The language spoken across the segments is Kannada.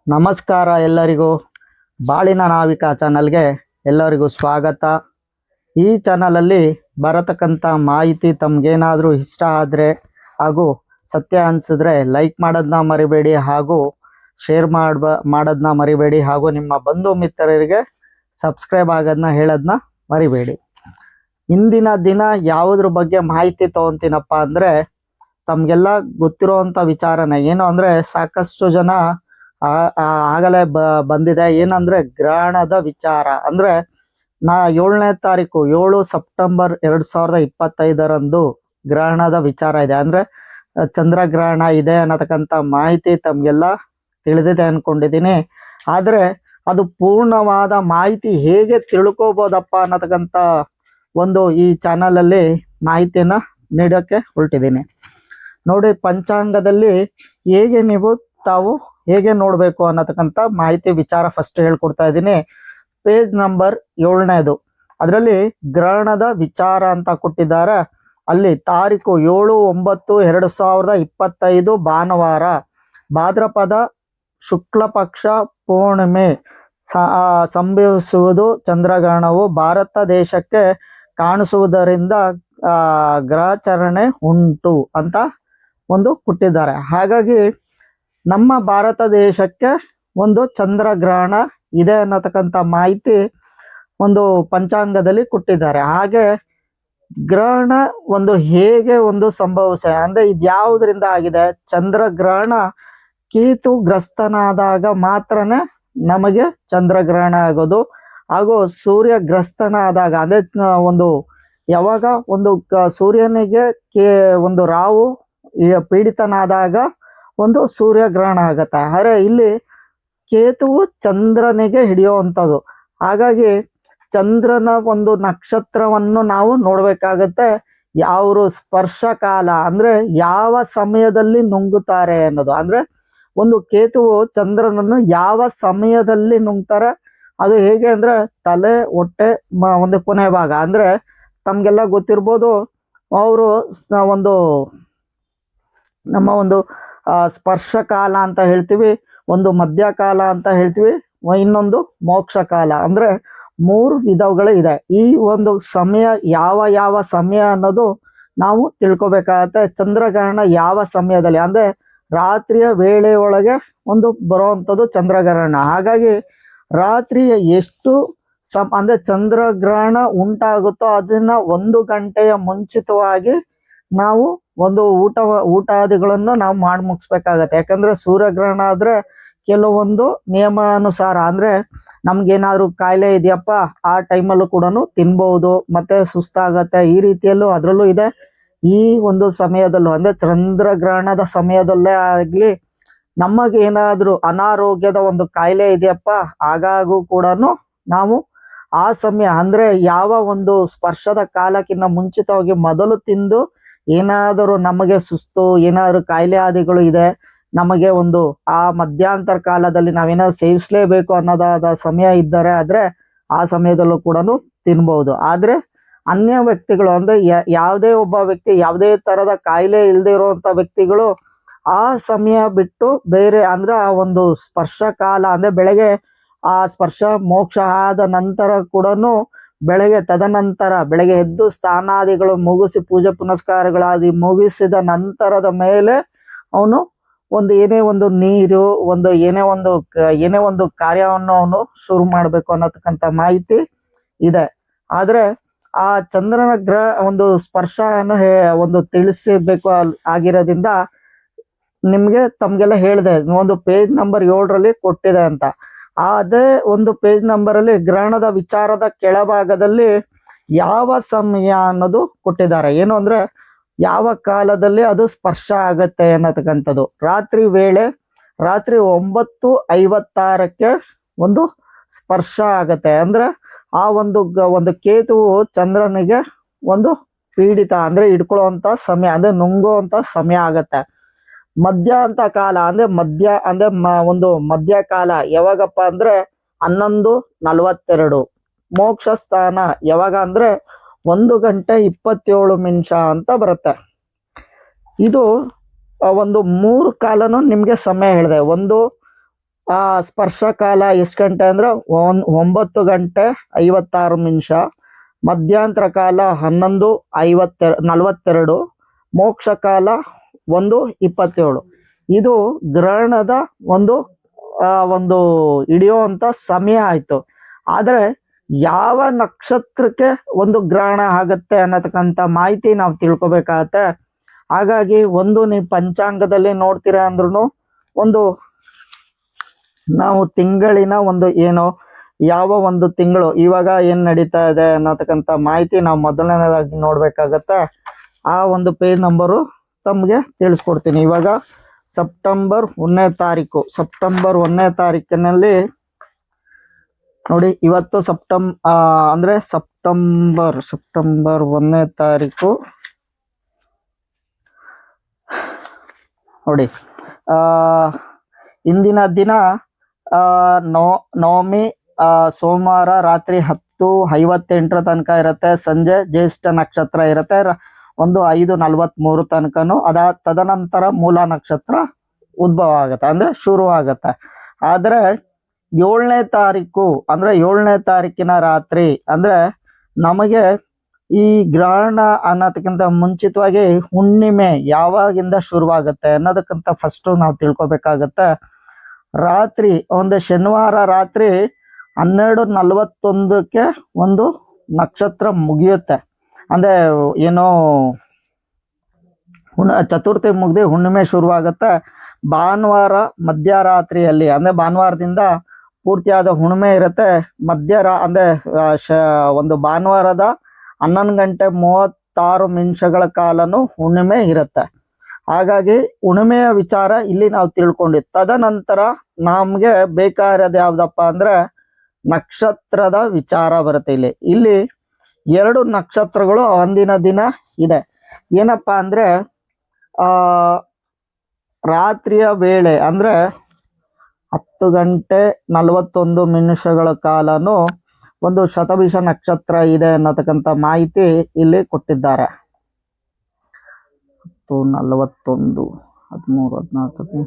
ನಮಸ್ಕಾರ ಎಲ್ಲರಿಗೂ. ಬಾಳಿನ ನಾವಿಕ ಚಾನಲ್ಗೆ ಎಲ್ಲರಿಗೂ ಸ್ವಾಗತ. ಈ ಚಾನಲಲ್ಲಿ ಬರತಕ್ಕಂಥ ಮಾಹಿತಿ ತಮಗೇನಾದರೂ ಇಷ್ಟ ಆದರೆ ಹಾಗೂ ಸತ್ಯ ಅನಿಸಿದ್ರೆ ಲೈಕ್ ಮಾಡೋದನ್ನ ಮರಿಬೇಡಿ, ಹಾಗೂ ಶೇರ್ ಮಾಡೋದನ್ನ ಮರಿಬೇಡಿ, ಹಾಗೂ ನಿಮ್ಮ ಬಂಧು ಮಿತ್ರರಿಗೆ ಸಬ್ಸ್ಕ್ರೈಬ್ ಆಗೋದನ್ನ ಹೇಳೋದನ್ನ ಮರಿಬೇಡಿ. ಇಂದಿನ ದಿನ ಯಾವುದ್ರ ಬಗ್ಗೆ ಮಾಹಿತಿ ತೊಗೊತೀನಪ್ಪ ಅಂದರೆ, ತಮಗೆಲ್ಲ ಗೊತ್ತಿರೋವಂಥ ವಿಚಾರನೇ. ಏನು ಅಂದರೆ, ಸಾಕಷ್ಟು ಜನ ಆಗಲೇ ಬಂದಿದೆ. ಏನಂದ್ರೆ ಗ್ರಹಣದ ವಿಚಾರ. ಅಂದ್ರೆ 7ನೇ ತಾರೀಕು 7 ಸೆಪ್ಟೆಂಬರ್ 2025 ಗ್ರಹಣದ ವಿಚಾರ ಇದೆ. ಅಂದ್ರೆ ಚಂದ್ರಗ್ರಹಣ ಇದೆ ಅನ್ನತಕ್ಕಂಥ ಮಾಹಿತಿ ತಮ್ಗೆಲ್ಲ ತಿಳಿದಿದೆ ಅನ್ಕೊಂಡಿದ್ದೀನಿ. ಆದ್ರೆ ಅದು ಪೂರ್ಣವಾದ ಮಾಹಿತಿ ಹೇಗೆ ತಿಳ್ಕೊಬೋದಪ್ಪ ಅನ್ನತಕ್ಕಂಥ ಒಂದು ಈ ಚಾನಲಲ್ಲಿ ಮಾಹಿತಿಯನ್ನ ನೀಡೋಕ್ಕೆ ಹೊರಟಿದ್ದೀನಿ. ನೋಡಿ, ಪಂಚಾಂಗದಲ್ಲಿ ಹೇಗೆ ನೀವು ತಾವು ಹೇಗೆ ನೋಡಬೇಕು ಅನ್ನತಕ್ಕಂಥ ಮಾಹಿತಿ ವಿಚಾರ ಫಸ್ಟ್ ಹೇಳ್ಕೊಡ್ತಾ ಇದ್ದೀನಿ. ಪೇಜ್ ನಂಬರ್ 7ನೇದು, ಅದರಲ್ಲಿ ಗ್ರಹಣದ ವಿಚಾರ ಅಂತ ಕೊಟ್ಟಿದ್ದಾರೆ. ಅಲ್ಲಿ ತಾರೀಕು 7/9/2025 ಭಾನುವಾರ, ಭಾದ್ರಪದ ಶುಕ್ಲ ಪಕ್ಷ ಪೂರ್ಣಿಮೆ ಸಂಭವಿಸುವುದು. ಚಂದ್ರಗ್ರಹಣವು ಭಾರತ ದೇಶಕ್ಕೆ ಕಾಣಿಸುವುದರಿಂದ ಗ್ರಹಾಚರಣೆ ಉಂಟು ಅಂತ ಒಂದು ಕೊಟ್ಟಿದ್ದಾರೆ. ಹಾಗಾಗಿ ನಮ್ಮ ಭಾರತ ದೇಶಕ್ಕೆ ಒಂದು ಚಂದ್ರಗ್ರಹಣ ಇದೆ ಅನ್ನತಕ್ಕಂಥ ಮಾಹಿತಿ ಒಂದು ಪಂಚಾಂಗದಲ್ಲಿ ಕೊಟ್ಟಿದ್ದಾರೆ. ಹಾಗೆ ಗ್ರಹಣ ಒಂದು ಹೇಗೆ ಒಂದು ಸಂಭವಿಸ ಅಂದ್ರೆ ಇದ್ಯಾವುದರಿಂದ ಆಗಿದೆ? ಚಂದ್ರಗ್ರಹಣ ಕೇತು ಗ್ರಸ್ತನಾದಾಗ ಮಾತ್ರನೇ ನಮಗೆ ಚಂದ್ರಗ್ರಹಣ ಆಗೋದು. ಹಾಗೂ ಸೂರ್ಯ ಗ್ರಸ್ತನಾದಾಗ ಅಂದ್ರೆ ಒಂದು ಯಾವಾಗ ಒಂದು ಸೂರ್ಯನಿಗೆ ಒಂದು ರಾಹು ಪೀಡಿತನಾದಾಗ ಒಂದು ಸೂರ್ಯಗ್ರಹಣ ಆಗತ್ತೆ. ಆದರೆ ಇಲ್ಲಿ ಕೇತುವು ಚಂದ್ರನಿಗೆ ಹಿಡಿಯುವಂಥದ್ದು. ಹಾಗಾಗಿ ಚಂದ್ರನ ಒಂದು ನಕ್ಷತ್ರವನ್ನು ನಾವು ನೋಡ್ಬೇಕಾಗತ್ತೆ. ಯಾವ ಸ್ಪರ್ಶ ಕಾಲ ಅಂದ್ರೆ ಯಾವ ಸಮಯದಲ್ಲಿ ನುಂಗುತ್ತಾರೆ ಅನ್ನೋದು. ಅಂದ್ರೆ ಒಂದು ಕೇತುವು ಚಂದ್ರನನ್ನು ಯಾವ ಸಮಯದಲ್ಲಿ ನುಂಗ್ತಾರೆ, ಅದು ಹೇಗೆ ಅಂದ್ರೆ ತಲೆ, ಹೊಟ್ಟೆ, ಒಂದು ಕೊನೆ ಭಾಗ. ಅಂದ್ರೆ ತಮ್ಗೆಲ್ಲ ಗೊತ್ತಿರ್ಬೋದು, ಅವರು ಒಂದು ನಮ್ಮ ಒಂದು ಸ್ಪರ್ಶ ಕಾಲ ಅಂತ ಹೇಳ್ತೀವಿ, ಒಂದು ಮಧ್ಯಕಾಲ ಅಂತ ಹೇಳ್ತೀವಿ, ಇನ್ನೊಂದು ಮೋಕ್ಷ ಕಾಲ. ಅಂದ್ರೆ 3 ವಿಧಗಳು ಇದೆ. ಈ ಒಂದು ಸಮಯ ಯಾವ ಸಮಯ ಅನ್ನೋದು ನಾವು ತಿಳ್ಕೊಬೇಕಾಗತ್ತೆ. ಚಂದ್ರಗ್ರಹಣ ಯಾವ ಸಮಯದಲ್ಲಿ ಅಂದ್ರೆ ರಾತ್ರಿಯ ವೇಳೆ ಒಳಗೆ ಒಂದು ಬರುವಂಥದ್ದು ಚಂದ್ರಗ್ರಹಣ. ಹಾಗಾಗಿ ರಾತ್ರಿಯ ಎಷ್ಟು ಅಂದ್ರೆ ಚಂದ್ರಗ್ರಹಣ ಉಂಟಾಗುತ್ತೋ ಅದನ್ನ 1 ಗಂಟೆಯ ಮುಂಚಿತವಾಗಿ ನಾವು ಒಂದು ಊಟಾದಿಗಳನ್ನು ನಾವು ಮಾಡಿ ಮುಗಿಸ್ಬೇಕಾಗತ್ತೆ. ಯಾಕಂದ್ರೆ ಸೂರ್ಯಗ್ರಹಣ ಆದ್ರೆ ಕೆಲವೊಂದು ನಿಯಮಾನುಸಾರ ಅಂದ್ರೆ ನಮ್ಗೇನಾದ್ರು ಕಾಯಿಲೆ ಇದೆಯಪ್ಪ ಆ ಟೈಮಲ್ಲೂ ಕೂಡ ತಿನ್ಬಹುದು, ಮತ್ತೆ ಸುಸ್ತಾಗತ್ತೆ. ಈ ರೀತಿಯಲ್ಲೂ ಅದರಲ್ಲೂ ಇದೆ. ಈ ಒಂದು ಸಮಯದಲ್ಲೂ ಅಂದ್ರೆ ಚಂದ್ರಗ್ರಹಣದ ಸಮಯದಲ್ಲೇ ಆಗ್ಲಿ ನಮಗೇನಾದ್ರೂ ಅನಾರೋಗ್ಯದ ಒಂದು ಕಾಯಿಲೆ ಇದೆಯಪ್ಪ, ಆಗಾಗೂ ಕೂಡ ನಾವು ಆ ಸಮಯ ಅಂದ್ರೆ ಯಾವ ಒಂದು ಸ್ಪರ್ಶದ ಕಾಲಕ್ಕಿಂತ ಮುಂಚಿತವಾಗಿ ಮೊದಲು ತಿಂದು ಏನಾದರೂ ನಮಗೆ ಸುಸ್ತು, ಏನಾದರೂ ಕಾಯಿಲೆ ಆದಿಗಳು ಇದೆ, ನಮಗೆ ಒಂದು ಆ ಮಧ್ಯಂತರ ಕಾಲದಲ್ಲಿ ನಾವೇನಾದ್ರು ಸೇವಿಸಲೇಬೇಕು ಅನ್ನೋದಾದ ಸಮಯ ಇದ್ದರೆ ಆದ್ರೆ ಆ ಸಮಯದಲ್ಲೂ ಕೂಡ ತಿನ್ಬಹುದು. ಆದ್ರೆ ಅನ್ಯ ವ್ಯಕ್ತಿಗಳು ಅಂದ್ರೆ ಯಾವುದೇ ಒಬ್ಬ ವ್ಯಕ್ತಿ ಯಾವುದೇ ತರದ ಕಾಯಿಲೆ ಇಲ್ಲದೆ ಇರುವಂತ ವ್ಯಕ್ತಿಗಳು ಆ ಸಮಯ ಬಿಟ್ಟು ಬೇರೆ ಅಂದ್ರೆ ಆ ಒಂದು ಸ್ಪರ್ಶ ಕಾಲ ಅಂದ್ರೆ ಬೆಳಗ್ಗೆ ಆ ಸ್ಪರ್ಶ ಮೋಕ್ಷ ಆದ ನಂತರ ಕೂಡ ಬೆಳಗ್ಗೆ ಎದ್ದು ಸ್ನಾನಾದಿಗಳು ಮುಗಿಸಿ ಪೂಜೆ ಪುನಸ್ಕಾರಗಳಾದಿ ಮುಗಿಸಿದ ನಂತರದ ಮೇಲೆ ಅವನು ಒಂದು ಏನೇ ಒಂದು ನೀರು ಒಂದು ಏನೇ ಒಂದು ಕಾರ್ಯವನ್ನು ಅವನು ಶುರು ಮಾಡಬೇಕು ಅನ್ನತಕ್ಕಂಥ ಮಾಹಿತಿ ಇದೆ. ಆದ್ರೆ ಆ ಚಂದ್ರನ ಒಂದು ಸ್ಪರ್ಶವನ್ನು ಒಂದು ತಿಳಿಸಬೇಕು ಆಗಿರೋದ್ರಿಂದ ತಮ್ಗೆಲ್ಲ ಹೇಳಿದೆ, ಒಂದು ಪೇಜ್ ನಂಬರ್ 7ರಲ್ಲಿ ಕೊಟ್ಟಿದೆ ಅಂತ. ಅದೇ ಒಂದು ಪೇಜ್ ನಂಬರ್ ಅಲ್ಲಿ ಗ್ರಹಣದ ವಿಚಾರದ ಕೆಳಭಾಗದಲ್ಲಿ ಯಾವ ಸಮಯ ಅನ್ನೋದು ಕೊಟ್ಟಿದ್ದಾರೆ. ಏನು ಅಂದ್ರೆ ಯಾವ ಕಾಲದಲ್ಲಿ ಅದು ಸ್ಪರ್ಶ ಆಗತ್ತೆ ಅನ್ನತಕ್ಕಂಥದ್ದು. ರಾತ್ರಿ ವೇಳೆ ರಾತ್ರಿ 9:56 ಒಂದು ಸ್ಪರ್ಶ ಆಗತ್ತೆ. ಅಂದ್ರೆ ಆ ಒಂದು ಕೇತುವು ಚಂದ್ರನಿಗೆ ಒಂದು ಪೀಡಿತ ಅಂದ್ರೆ ಹಿಡ್ಕೊಳ್ಳುವಂತ ಸಮಯ ಅಂದ್ರೆ ನುಂಗುವಂತ ಸಮಯ ಆಗತ್ತೆ. ಮಧ್ಯ ಅಂತ ಕಾಲ ಅಂದ್ರೆ ಒಂದು ಮಧ್ಯಕಾಲ ಯಾವಾಗಪ್ಪ ಅಂದ್ರೆ 11:42. ಮೋಕ್ಷ ಸ್ಥಾನ ಯಾವಾಗ ಅಂದ್ರೆ 1:27 ಅಂತ ಬರುತ್ತೆ. ಇದು ಒಂದು 3 ಕಾಲನು ನಿಮ್ಗೆ ಸಮಯ ಹೇಳಿದೆ. ಒಂದು ಸ್ಪರ್ಶ ಕಾಲ ಎಷ್ಟು ಗಂಟೆ ಅಂದ್ರೆ 9:56. ಮಧ್ಯಂತರ ಕಾಲ 11:42. ಮೋಕ್ಷ ಕಾಲ 1:27. ಇದು ಗ್ರಹಣದ ಒಂದು ಹಿಡಿಯುವಂತ ಸಮಯ ಆಯ್ತು. ಆದ್ರೆ ಯಾವ ನಕ್ಷತ್ರಕ್ಕೆ ಒಂದು ಗ್ರಹಣ ಆಗತ್ತೆ ಅನ್ನತಕ್ಕಂಥ ಮಾಹಿತಿ ನಾವು ತಿಳ್ಕೊಬೇಕಾಗತ್ತೆ. ಹಾಗಾಗಿ ನೀವು ಪಂಚಾಂಗದಲ್ಲಿ ನೋಡ್ತೀರಾ ಅಂದ್ರೂ ಒಂದು ನಾವು ತಿಂಗಳಿನ ಏನೋ ಯಾವ ಒಂದು ತಿಂಗಳು ಇವಾಗ ಏನ್ ನಡೀತಾ ಇದೆ ಅನ್ನತಕ್ಕಂಥ ಮಾಹಿತಿ ನಾವು ಮೊದಲನೇದಾಗಿ ನೋಡ್ಬೇಕಾಗತ್ತೆ. ಆ ಒಂದು ಪೇಜ್ ನಂಬರು ತಮಗೆ ತಿಳಿಸ್ಕೊಡ್ತೀನಿ. ಇವಾಗ ಸೆಪ್ಟೆಂಬರ್ 1ನೇ ತಾರೀಕಿನಲ್ಲಿ ನೋಡಿ, ಇವತ್ತು ಸೆಪ್ಟೆಂಬರ್ 1ನೇ ತಾರೀಕು ನೋಡಿ. ಇಂದಿನ ದಿನ ನವಮಿ, ಸೋಮವಾರ ರಾತ್ರಿ 10:58 ತನಕ ಇರುತ್ತೆ. ಸಂಜೆ ಜ್ಯೇಷ್ಠ ನಕ್ಷತ್ರ ಇರುತ್ತೆ 5:43 ತನಕನು. ತದನಂತರ ಮೂಲ ನಕ್ಷತ್ರ ಉದ್ಭವ ಆಗತ್ತೆ, ಅಂದ್ರೆ ಶುರು ಆಗತ್ತೆ. ಆದ್ರೆ 7ನೇ ತಾರೀಕಿನ ರಾತ್ರಿ ಅಂದ್ರೆ ನಮಗೆ ಈ ಗ್ರಹಣ ಅನ್ನೋದಕ್ಕಿಂತ ಮುಂಚಿತವಾಗಿ ಹುಣ್ಣಿಮೆ ಯಾವಾಗಿಂದ ಶುರುವಾಗುತ್ತೆ ಅನ್ನೋದಕ್ಕಿಂತ ಫಸ್ಟ್ ನಾವು ತಿಳ್ಕೊಬೇಕಾಗತ್ತೆ. ರಾತ್ರಿ ಶನಿವಾರ ರಾತ್ರಿ 12:41ಕ್ಕೆ ಒಂದು ನಕ್ಷತ್ರ ಮುಗಿಯುತ್ತೆ. ಅಂದ್ರೆ ಏನೋ ಚತುರ್ಥಿ ಮುಗ್ದಿ ಹುಣ್ಣಿಮೆ ಶುರುವಾಗುತ್ತೆ. ಭಾನುವಾರ ಮಧ್ಯರಾತ್ರಿಯಲ್ಲಿ ಅಂದ್ರೆ ಭಾನುವಾರದಿಂದ ಪೂರ್ತಿಯಾದ ಹುಣ್ಣಿಮೆ ಇರುತ್ತೆ. ಒಂದು ಭಾನುವಾರದ 11:36 ಕಾಲನು ಹುಣ್ಣಿಮೆ ಇರುತ್ತೆ. ಹಾಗಾಗಿ ಹುಣ್ಣಿಮೆಯ ವಿಚಾರ ಇಲ್ಲಿ ನಾವು ತಿಳ್ಕೊಂಡಿವಿ. ತದನಂತರ ನಮ್ಗೆ ಬೇಕಾಗಿರೋದು ಯಾವ್ದಪ್ಪ ಅಂದ್ರೆ ನಕ್ಷತ್ರದ ವಿಚಾರ ಬರುತ್ತೆ. ಇಲ್ಲಿ 2 ನಕ್ಷತ್ರಗಳು ಒಂದಿನ ದಿನ ಇದೆ. ಏನಪ್ಪಾ ಅಂದ್ರೆ ರಾತ್ರಿಯ ವೇಳೆ ಅಂದ್ರೆ 10:41 ಕಾಲನು ಒಂದು ಶತಭಿಷ ನಕ್ಷತ್ರ ಇದೆ ಅನ್ನತಕ್ಕಂಥ ಮಾಹಿತಿ ಇಲ್ಲಿ ಕೊಟ್ಟಿದ್ದಾರೆ. 10:41, 13, 14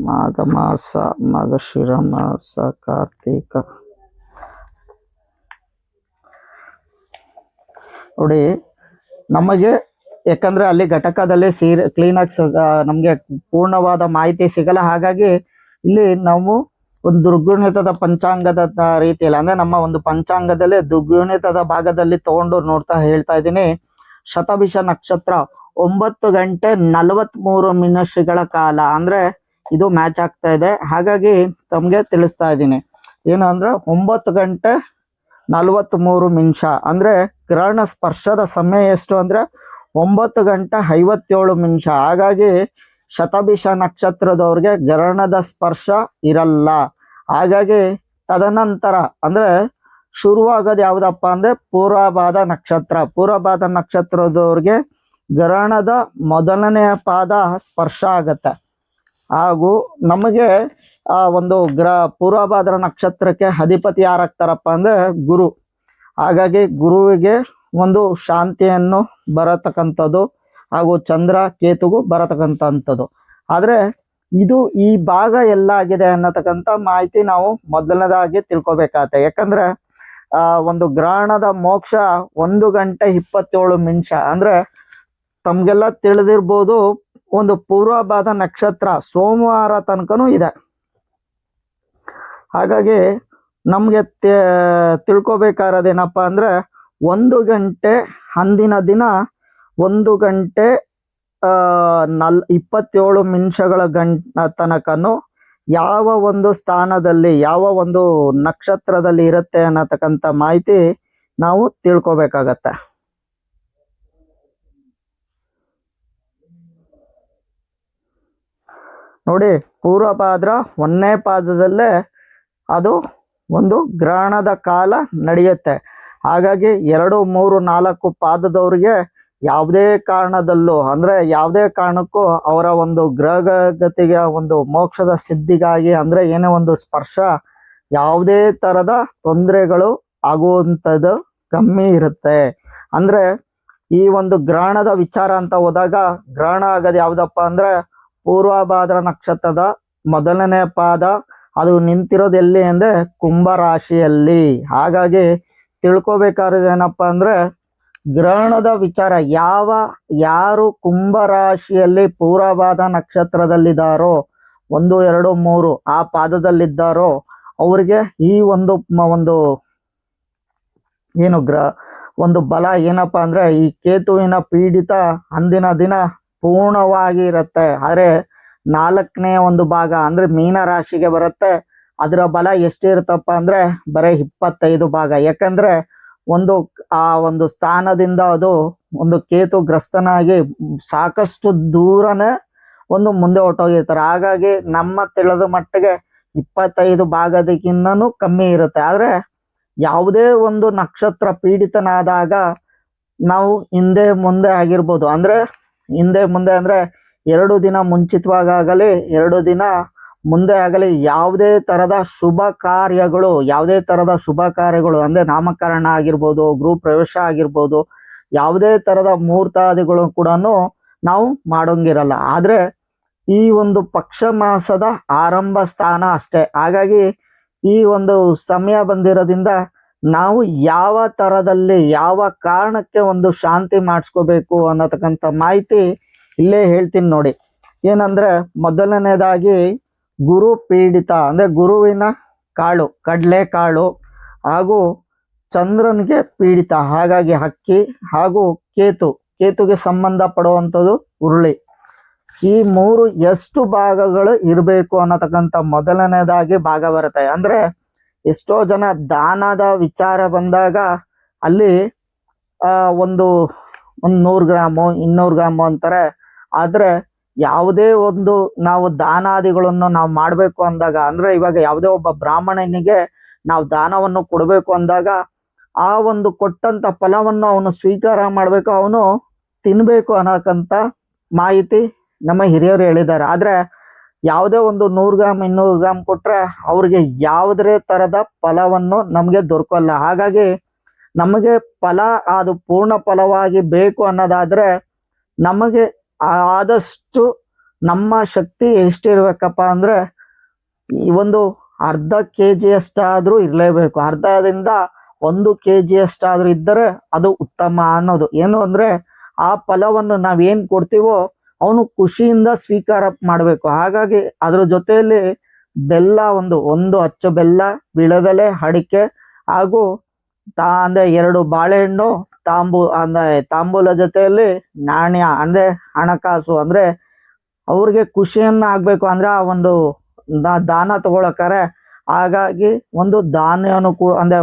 ಮಾಘ ಮಾಸ, ಮಾಘಶಿರ ಮಾಸ, ಕಾರ್ತಿಕ. ನೋಡಿ, ನಮಗೆ ಯಾಕಂದ್ರೆ ಅಲ್ಲಿ ಘಟಕದಲ್ಲಿ ಕ್ಲೀನಾಗಿ ನಮ್ಗೆ ಪೂರ್ಣವಾದ ಮಾಹಿತಿ ಸಿಗಲ್ಲ. ಹಾಗಾಗಿ ಇಲ್ಲಿ ನಾವು ಒಂದು ದುರ್ಗುಣಿತದ ಪಂಚಾಂಗದ ರೀತಿಯಲ್ಲಿ ಅಂದ್ರೆ ನಮ್ಮ ಒಂದು ಪಂಚಾಂಗದಲ್ಲಿ ದುರ್ಗುಣಿತದ ಭಾಗದಲ್ಲಿ ತಗೊಂಡು ಹೇಳ್ತಾ ಇದ್ದೀನಿ. ಶತಭಿಷ ನಕ್ಷತ್ರ 9:43 ಕಾಲ ಅಂದ್ರೆ ಇದು ಮ್ಯಾಚ್ ಆಗ್ತಾ ಇದೆ. ಹಾಗಾಗಿ ತಮ್ಗೆ ತಿಳಿಸ್ತಾ ಇದ್ದೀನಿ. ಏನು ಅಂದ್ರೆ 9:43 ಅಂದ್ರೆ ಗ್ರಹಣ ಸ್ಪರ್ಶದ ಸಮಯ ಎಷ್ಟು ಅಂದ್ರೆ 9:57. ಹಾಗಾಗಿ ಶತಭಿಷ ನಕ್ಷತ್ರದವ್ರಿಗೆ ಗ್ರಹಣದ ಸ್ಪರ್ಶ ಇರಲ್ಲ. ಹಾಗಾಗಿ ತದನಂತರ ಅಂದ್ರೆ ಶುರುವಾಗೋದು ಯಾವ್ದಪ್ಪ ಅಂದ್ರೆ ಪೂರ್ವಭಾದ ನಕ್ಷತ್ರದವ್ರಿಗೆ ಗ್ರಹಣದ ಮೊದಲನೆಯ ಪಾದ ಸ್ಪರ್ಶ ಆಗತ್ತೆ. ಹಾಗೂ ನಮಗೆ ಒಂದು ಪೂರ್ವಭಾದ್ರ ನಕ್ಷತ್ರಕ್ಕೆ ಅಧಿಪತಿ ಯಾರಾಗ್ತಾರಪ್ಪ ಅಂದ್ರೆ ಗುರು. ಹಾಗಾಗಿ ಗುರುವಿಗೆ ಒಂದು ಶಾಂತಿಯನ್ನು ಬರತಕ್ಕಂಥದ್ದು ಹಾಗೂ ಚಂದ್ರ ಕೇತುಗೂ ಬರತಕ್ಕಂಥದ್ದು. ಆದ್ರೆ ಈ ಭಾಗ ಎಲ್ಲ ಆಗಿದೆ ಅನ್ನತಕ್ಕಂಥ ಮಾಹಿತಿ ನಾವು ಮೊದಲನೇದಾಗಿ ತಿಳ್ಕೊಬೇಕಾಗತ್ತೆ. ಯಾಕಂದ್ರೆ ಒಂದು ಗ್ರಹಣದ ಮೋಕ್ಷ 1:27 ಅಂದ್ರೆ ತಮ್ಗೆಲ್ಲ ತಿಳಿದಿರ್ಬೋದು. ಒಂದು ಪೂರ್ವಭಾದ ನಕ್ಷತ್ರ ಸೋಮವಾರ ತನಕನೂ ಇದೆ. ಹಾಗಾಗಿ ನಮ್ಗೆ ತಿಳ್ಕೊಬೇಕಾರದೇನಪ್ಪ ಅಂದ್ರೆ 1 ಗಂಟೆ ಅಂದಿನ ದಿನ 1:27 ತನಕನು ಯಾವ ಒಂದು ಸ್ಥಾನದಲ್ಲಿ ಯಾವ ಒಂದು ನಕ್ಷತ್ರದಲ್ಲಿ ಇರುತ್ತೆ ಅನ್ನತಕ್ಕಂಥ ಮಾಹಿತಿ ನಾವು ತಿಳ್ಕೊಬೇಕಾಗತ್ತೆ. ನೋಡಿ, ಪೂರ್ವಭಾದ್ರ 1ನೇ ಪಾದದಲ್ಲೇ ಅದು ಒಂದು ಗ್ರಹಣದ ಕಾಲ ನಡೆಯುತ್ತೆ. ಹಾಗಾಗಿ 2, 3, 4 ಪಾದದವ್ರಿಗೆ ಯಾವುದೇ ಕಾರಣದಲ್ಲೂ ಅಂದ್ರೆ ಯಾವುದೇ ಕಾರಣಕ್ಕೂ ಅವರ ಒಂದು ಗ್ರಹಗತಿಗೆ ಒಂದು ಮೋಕ್ಷದ ಸಿದ್ಧಿಗಾಗಿ ಅಂದ್ರೆ ಏನೇ ಒಂದು ಸ್ಪರ್ಶ ಯಾವುದೇ ತರದ ತೊಂದರೆಗಳು ಆಗುವಂಥದ್ದು ಕಮ್ಮಿ ಇರುತ್ತೆ. ಅಂದ್ರೆ ಈ ಒಂದು ಗ್ರಹಣದ ವಿಚಾರ ಅಂತ ಹೋದಾಗ ಗ್ರಹಣ ಆಗೋದು ಯಾವ್ದಪ್ಪ ಅಂದ್ರೆ ಪೂರ್ವಭಾದ್ರ ನಕ್ಷತ್ರದ ಮೊದಲನೇ ಪಾದ, ಅದು ನಿಂತಿರೋದು ಎಲ್ಲಿ ಅಂದ್ರೆ ಕುಂಭ ರಾಶಿಯಲ್ಲಿ. ಹಾಗಾಗಿ ತಿಳ್ಕೊಬೇಕಾದ್ರೆ ಏನಪ್ಪ ಅಂದ್ರೆ ಗ್ರಹಣದ ವಿಚಾರ ಯಾರು ಕುಂಭ ರಾಶಿಯಲ್ಲಿ ಪೂರ್ವಭಾದ ನಕ್ಷತ್ರದಲ್ಲಿದ್ದಾರೋ 1, 2, 3 ಆ ಪಾದದಲ್ಲಿದ್ದಾರೋ ಅವ್ರಿಗೆ ಈ ಒಂದು ಏನು ಒಂದು ಬಲ ಏನಪ್ಪಾ ಅಂದ್ರೆ ಈ ಕೇತುವಿನ ಪೀಡಿತ ಅಂದಿನ ದಿನ ಪೂರ್ಣವಾಗಿ ಇರುತ್ತೆ. ಆದ್ರೆ 4ನೇ ಒಂದು ಭಾಗ ಅಂದ್ರೆ ಮೀನ ರಾಶಿಗೆ ಬರುತ್ತೆ, ಅದರ ಬಲ ಎಷ್ಟಿರುತ್ತಪ್ಪ ಅಂದ್ರೆ ಬರೀ 25 ಭಾಗ. ಯಾಕಂದ್ರೆ ಆ ಒಂದು ಸ್ಥಾನದಿಂದ ಅದು ಒಂದು ಕೇತು ಗ್ರಸ್ತನಾಗಿ ಸಾಕಷ್ಟು ದೂರನೇ ಮುಂದೆ ಹೊಟ್ಟೋಗಿರ್ತಾರೆ. ಹಾಗಾಗಿ ನಮ್ಮ ತಿಳಿದ ಮಟ್ಟಿಗೆ 25 ಭಾಗದಕ್ಕಿಂತನೂ ಕಮ್ಮಿ ಇರುತ್ತೆ. ಆದ್ರೆ ಯಾವುದೇ ಒಂದು ನಕ್ಷತ್ರ ಪೀಡಿತನಾದಾಗ ನಾವು ಹಿಂದೆ ಮುಂದೆ ಆಗಿರ್ಬೋದು, ಅಂದ್ರೆ ಹಿಂದೆ ಮುಂದೆ ಅಂದ್ರೆ 2 ದಿನ ಮುಂಚಿತವಾಗಲಿ 2 ದಿನ ಮುಂದೆ ಆಗಲಿ ಯಾವುದೇ ತರದ ಶುಭ ಕಾರ್ಯಗಳು ಅಂದ್ರೆ ನಾಮಕರಣ ಆಗಿರ್ಬೋದು, ಗೃಹ ಪ್ರವೇಶ ಆಗಿರ್ಬೋದು, ಯಾವುದೇ ತರದ ಮುಹೂರ್ತಾದಿಗಳು ಕೂಡ ನಾವು ಮಾಡೋಂಗಿರಲ್ಲ. ಆದ್ರೆ ಈ ಒಂದು ಪಕ್ಷ ಮಾಸದ ಆರಂಭ ಸ್ಥಾನ ಅಷ್ಟೇ. ಹಾಗಾಗಿ ಈ ಒಂದು ಸಮಯ ಬಂದಿರೋದ್ರಿಂದ ನಾವು ಯಾವ ತರದಲ್ಲಿ ಯಾವ ಕಾರಣಕ್ಕೆ ಒಂದು ಶಾಂತಿ ಮಾಡಿಸ್ಕೋಬೇಕು ಅನ್ನತಕ್ಕಂಥ ಮಾಹಿತಿ ಇಲ್ಲೇ ಹೇಳ್ತೀನಿ ನೋಡಿ. ಏನಂದ್ರೆ ಮೊದಲನೇದಾಗಿ ಗುರು ಪೀಡಿತ ಅಂದ್ರೆ ಗುರುವಿನ ಕಾಳು, ಕಡಲೆ ಕಾಳು ಹಾಗೂ ಚಂದ್ರನಿಗೆ ಪೀಡಿತ, ಹಾಗಾಗಿ ಹಕ್ಕಿ ಹಾಗೂ ಕೇತುಗೆ ಸಂಬಂಧ ಪಡುವಂಥದ್ದು ಉರುಳಿ. ಈ 3 ಎಷ್ಟು ಭಾಗಗಳು ಇರಬೇಕು ಅನ್ನತಕ್ಕಂಥ ಮೊದಲನೇದಾಗಿ ಭಾಗ ಬರುತ್ತೆ. ಅಂದ್ರೆ ಎಷ್ಟೋ ಜನ ದಾನದ ವಿಚಾರ ಬಂದಾಗ ಅಲ್ಲಿ ಒಂದು 100 ಗ್ರಾಮು 200 ಗ್ರಾಮು ಅಂತಾರೆ. ಆದ್ರೆ ಯಾವುದೇ ಒಂದು ನಾವು ದಾನಾದಿಗಳನ್ನು ನಾವು ಮಾಡಬೇಕು ಅಂದಾಗ, ಅಂದ್ರೆ ಇವಾಗ ಯಾವುದೇ ಒಬ್ಬ ಬ್ರಾಹ್ಮಣನಿಗೆ ನಾವು ದಾನವನ್ನು ಕೊಡಬೇಕು ಅಂದಾಗ ಆ ಒಂದು ಕೊಟ್ಟಂತ ಫಲವನ್ನು ಅವನು ಸ್ವೀಕಾರ ಮಾಡಬೇಕು, ಅವನು ತಿನ್ಬೇಕು ಅನ್ನೋಕ್ಕಂತ ಮಾಹಿತಿ ನಮ್ಮ ಹಿರಿಯರು ಹೇಳಿದ್ದಾರೆ. ಆದ್ರೆ ಯಾವುದೇ ಒಂದು 100 ಗ್ರಾಮ್ 200 ಗ್ರಾಮ್ ಕೊಟ್ರೆ ಅವ್ರಿಗೆ ಯಾವುದೇ ತರದ ಫಲವನ್ನು ನಮಗೆ ದೊರಕಲ್ಲ. ಹಾಗಾಗಿ ನಮಗೆ ಫಲ ಅದು ಪೂರ್ಣ ಫಲವಾಗಿ ಬೇಕು ಅನ್ನೋದಾದ್ರೆ ನಮಗೆ ಆದಷ್ಟು ನಮ್ಮ ಶಕ್ತಿ ಎಷ್ಟಿರ್ಬೇಕಪ್ಪ ಅಂದ್ರೆ ಈ ಒಂದು ಅರ್ಧ kg ಅಷ್ಟಾದ್ರೂ ಇರಲೇಬೇಕು. ಅರ್ಧದಿಂದ 1 kg ಅಷ್ಟಾದ್ರೂ ಇದ್ದರೆ ಅದು ಉತ್ತಮ ಅನ್ನೋದು. ಏನು ಅಂದ್ರೆ ಆ ಫಲವನ್ನು ನಾವೇನ್ ಕೊಡ್ತೀವೋ ಅವನು ಖುಷಿಯಿಂದ ಸ್ವೀಕಾರ ಮಾಡಬೇಕು. ಹಾಗಾಗಿ ಅದ್ರ ಜೊತೆಯಲ್ಲಿ ಬೆಲ್ಲ ಒಂದು ಅಚ್ಚು ಬೆಲ್ಲ, ವಿಳೆದೆಲೆ, ಅಡಿಕೆ ಹಾಗೂ ಅಂದ್ರೆ 2 ಬಾಳೆಹಣ್ಣು, ತಾಂಬೂಲ ಜೊತೆಯಲ್ಲಿ ನಾಣ್ಯ ಅಂದ್ರೆ ಹಣಕಾಸು, ಅಂದ್ರೆ ಅವ್ರಿಗೆ ಖುಷಿಯನ್ನ ಆಗ್ಬೇಕು ಅಂದ್ರೆ ಆ ಒಂದು ದಾನ ತಗೊಳಕಾರೆ. ಹಾಗಾಗಿ ಒಂದು ಧಾನ್ಯನು ಅಂದ್ರೆ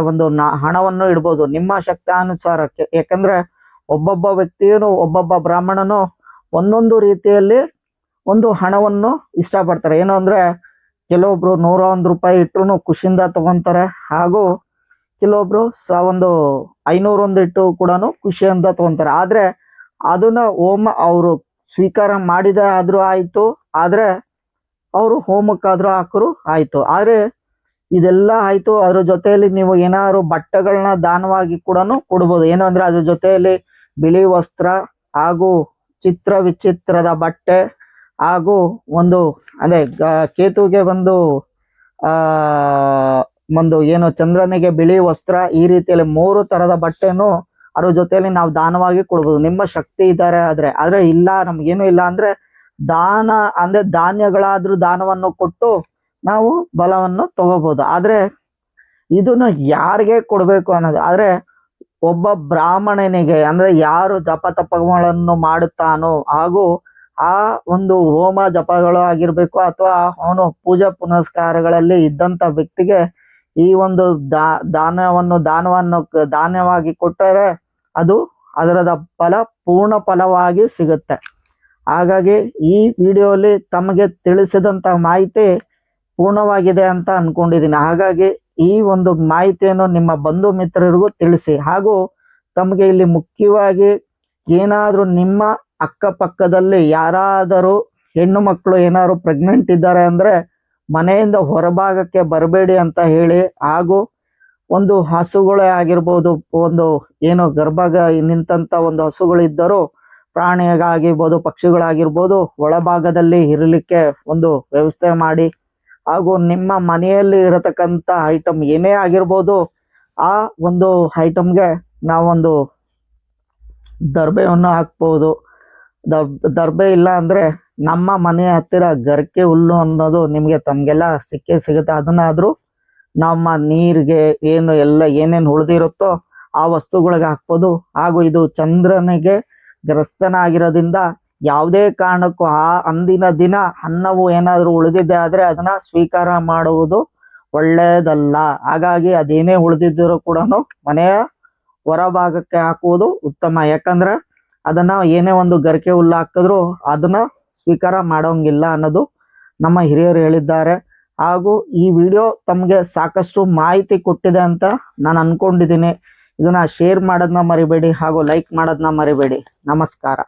ಹಣವನ್ನು ಇಡ್ಬೋದು ನಿಮ್ಮ ಶಕ್ತಾನುಸಾರಕ್ಕೆ. ಯಾಕಂದ್ರೆ ಒಬ್ಬೊಬ್ಬ ವ್ಯಕ್ತಿಯನು ಒಬ್ಬೊಬ್ಬ ಬ್ರಾಹ್ಮಣನು ಒಂದೊಂದು ರೀತಿಯಲ್ಲಿ ಒಂದು ಹಣವನ್ನು ಇಷ್ಟಪಡ್ತಾರೆ. ಏನು ಅಂದ್ರೆ ಕೆಲವೊಬ್ರು 101 ರೂಪಾಯಿ ಇಟ್ಟರು ಖುಷಿಯಿಂದ ತಗೊಂತಾರೆ, ಹಾಗೂ ಕೆಲವೊಬ್ರು 501 ಇಟ್ಟು ಕೂಡ ಖುಷಿಯಿಂದ ತಗೊಂತಾರೆ. ಆದ್ರೆ ಅದನ್ನ ಅವರು ಸ್ವೀಕಾರ ಮಾಡಿದ ಆದ್ರೂ ಆಯ್ತು, ಆದ್ರೆ ಅವರು ಹೋಮಕ್ಕಾದ್ರೂ ಹಾಕರು ಆಯ್ತು. ಆದ್ರೆ ಇದೆಲ್ಲ ಆಯ್ತು, ಅದ್ರ ಜೊತೆಯಲ್ಲಿ ನೀವು ಏನಾದ್ರು ಬಟ್ಟೆಗಳನ್ನ ದಾನವಾಗಿ ಕೂಡ ಕೊಡ್ಬೋದು. ಏನು ಅಂದ್ರೆ ಅದ್ರ ಜೊತೆಯಲ್ಲಿ ಬಿಳಿ ವಸ್ತ್ರ ಹಾಗೂ ಚಿತ್ರ ವಿಚಿತ್ರದ ಬಟ್ಟೆ ಹಾಗೂ ಅಂದ್ರೆ ಕೇತುಗೆ ಏನು ಚಂದ್ರನಿಗೆ ಬಿಳಿ ವಸ್ತ್ರ, ಈ ರೀತಿಯಲ್ಲಿ 3 ತರದ ಬಟ್ಟೆನು ಅದ್ರ ಜೊತೆಯಲ್ಲಿ ನಾವು ದಾನವಾಗಿ ಕೊಡ್ಬೋದು ನಿಮ್ಮ ಶಕ್ತಿ ಇದ್ದಾರೆ ಆದ್ರೆ ಇಲ್ಲ ನಮ್ಗೇನು ಇಲ್ಲ ಅಂದ್ರೆ ಧಾನ್ಯಗಳಾದ್ರೂ ದಾನವನ್ನು ಕೊಟ್ಟು ನಾವು ಬಲವನ್ನು ತಗೋಬಹುದು. ಆದ್ರೆ ಇದನ್ನ ಯಾರಿಗೆ ಕೊಡ್ಬೇಕು ಅನ್ನೋದು, ಆದ್ರೆ ಒಬ್ಬ ಬ್ರಾಹ್ಮಣನಿಗೆ ಅಂದ್ರೆ ಯಾರು ಜಪ ತಪಗಳನ್ನು ಮಾಡುತ್ತಾನೋ ಹಾಗೂ ಆ ಒಂದು ಹೋಮ ಜಪಗಳು ಆಗಿರ್ಬೇಕು ಅಥವಾ ಅವನು ಪೂಜಾ ಪುನಸ್ಕಾರಗಳಲ್ಲಿ ಇದ್ದಂತ ವ್ಯಕ್ತಿಗೆ ಈ ಒಂದು ದಾನವಾಗಿ ಕೊಟ್ಟರೆ ಅದು ಅದರದ ಫಲ ಪೂರ್ಣ ಫಲವಾಗಿ ಸಿಗುತ್ತೆ. ಹಾಗಾಗಿ ಈ ವಿಡಿಯೋಲಿ ತಮಗೆ ತಿಳಿಸಿದಂತ ಮಾಹಿತಿ ಪೂರ್ಣವಾಗಿದೆ ಅಂತ ಅನ್ಕೊಂಡಿದ್ದೀನಿ. ಹಾಗಾಗಿ ಈ ಒಂದು ಮಾಹಿತಿಯನ್ನು ನಿಮ್ಮ ಬಂಧು ಮಿತ್ರರಿಗೂ ತಿಳಿಸಿ. ಹಾಗೂ ತಮಗೆ ಇಲ್ಲಿ ಮುಖ್ಯವಾಗಿ ಏನಾದ್ರೂ ನಿಮ್ಮ ಅಕ್ಕಪಕ್ಕದಲ್ಲಿ ಯಾರಾದರೂ ಹೆಣ್ಣು ಮಕ್ಕಳು ಏನಾದ್ರು ಪ್ರೆಗ್ನೆಂಟ್ ಇದ್ದಾರೆ ಅಂದ್ರೆ ಮನೆಯಿಂದ ಹೊರಭಾಗಕ್ಕೆ ಬರಬೇಡಿ ಅಂತ ಹೇಳಿ, ಹಾಗೂ ಒಂದು ಹಸುಗಳೇ ಆಗಿರ್ಬೋದು, ಒಂದು ಏನು ಗರ್ಭಗ ನಿಂತಂತ ಒಂದು ಹಸುಗಳಿದ್ದರೂ ಪ್ರಾಣಿಯಾಗಿರ್ಬೋದು, ಪಕ್ಷಿಗಳಾಗಿರ್ಬೋದು, ಒಳಭಾಗದಲ್ಲಿ ಇರಲಿಕ್ಕೆ ಒಂದು ವ್ಯವಸ್ಥೆ ಮಾಡಿ, ಹಾಗೂ ನಿಮ್ಮ ಮನೆಯಲ್ಲಿ ಇರತಕ್ಕಂಥ ಐಟಮ್ ಏನೇ ಆಗಿರ್ಬೋದು ಆ ಒಂದು ಐಟಮ್ಗೆ ನಾವೊಂದು ದರ್ಬೆಯನ್ನು ಹಾಕ್ಬೋದು. ದರ್ಬೆ ಇಲ್ಲ ಅಂದ್ರೆ ನಮ್ಮ ಮನೆ ಹತ್ತಿರ ಗರಿಕೆ ಹುಲ್ಲು ಅನ್ನೋದು ನಿಮಗೆ ತಮಗೆಲ್ಲ ಸಿಕ್ಕೇ ಸಿಗುತ್ತೆ. ಅದನ್ನಾದ್ರೂ ನಮ್ಮ ನೀರಿಗೆ ಏನು ಎಲ್ಲ ಏನೇನು ಉಳಿದಿರುತ್ತೋ ಆ ವಸ್ತುಗಳಿಗೆ ಹಾಕ್ಬೋದು. ಹಾಗೂ ಇದು ಚಂದ್ರನಿಗೆ ಗ್ರಸ್ತನಾಗಿರೋದ್ರಿಂದ ಯಾವುದೇ ಕಾರಣಕ್ಕೂ ಆ ಅಂದಿನ ದಿನ ಅನ್ನವು ಏನಾದರೂ ಉಳಿದಿದ್ದೆ ಆದ್ರೆ ಅದನ್ನ ಸ್ವೀಕಾರ ಮಾಡುವುದು ಒಳ್ಳೆಯದಲ್ಲ. ಹಾಗಾಗಿ ಅದೇನೇ ಉಳಿದಿದ್ದರೂ ಕೂಡ ಮನೆಯ ಹೊರಭಾಗಕ್ಕೆ ಹಾಕುವುದು ಉತ್ತಮ. ಯಾಕಂದ್ರೆ ಅದನ್ನ ಏನೇ ಒಂದು ಗರಿಕೆ ಹುಲ್ಲು ಹಾಕಿದ್ರು ಅದನ್ನ ಸ್ವೀಕಾರ ಮಾಡೋಂಗಿಲ್ಲ ಅನ್ನೋದು ನಮ್ಮ ಹಿರಿಯರು ಹೇಳಿದ್ದಾರೆ. ಹಾಗೂ ಈ ವಿಡಿಯೋ ತಮಗೆ ಸಾಕಷ್ಟು ಮಾಹಿತಿ ಕೊಟ್ಟಿದೆ ಅಂತ ನಾನು ಅನ್ಕೊಂಡಿದ್ದೀನಿ. ಇದನ್ನ ಶೇರ್ ಮಾಡೋದನ್ನ ಮರಿಬೇಡಿ ಹಾಗೂ ಲೈಕ್ ಮಾಡೋದನ್ನ ಮರಿಬೇಡಿ. ನಮಸ್ಕಾರ.